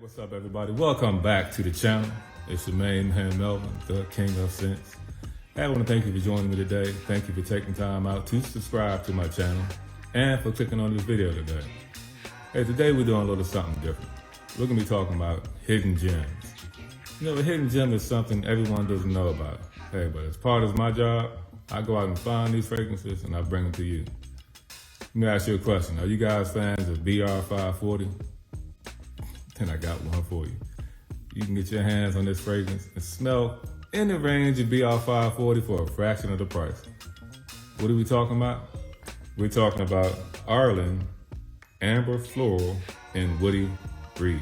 What's up, everybody? Welcome back to the channel. It's your main man, Melvin, the king of scents. Hey, I want to thank you for joining me today. Thank you for taking time out to subscribe to my channel and for clicking on this video today. Hey, today we're doing a little something different. We're going to be talking about hidden gems. You know, a hidden gem is something everyone doesn't know about. Hey, but as part of my job, I go out and find these fragrances and I bring them to you. Let me ask you a question. Are you guys fans of BR 540? Then I got one for you. You can get your hands on this fragrance and smell in the range of BR 540 for a fraction of the price. What are we talking about? We're talking about Arlen Amber Floral and Woody Breeze.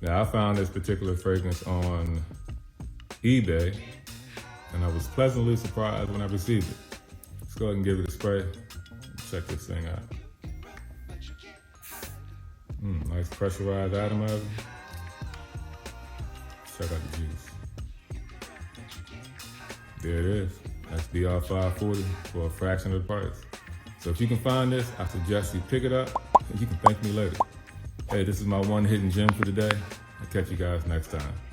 Now, I found this particular fragrance on eBay, and I was pleasantly surprised when I received it. Let's go ahead and give it a spray. Check this thing out. Nice pressurized atomizer. Check out the juice. There it is. That's BR 540 for a fraction of the price. So if you can find this, I suggest you pick it up and you can thank me later. Hey, this is my one hidden gem for today. I'll catch you guys next time.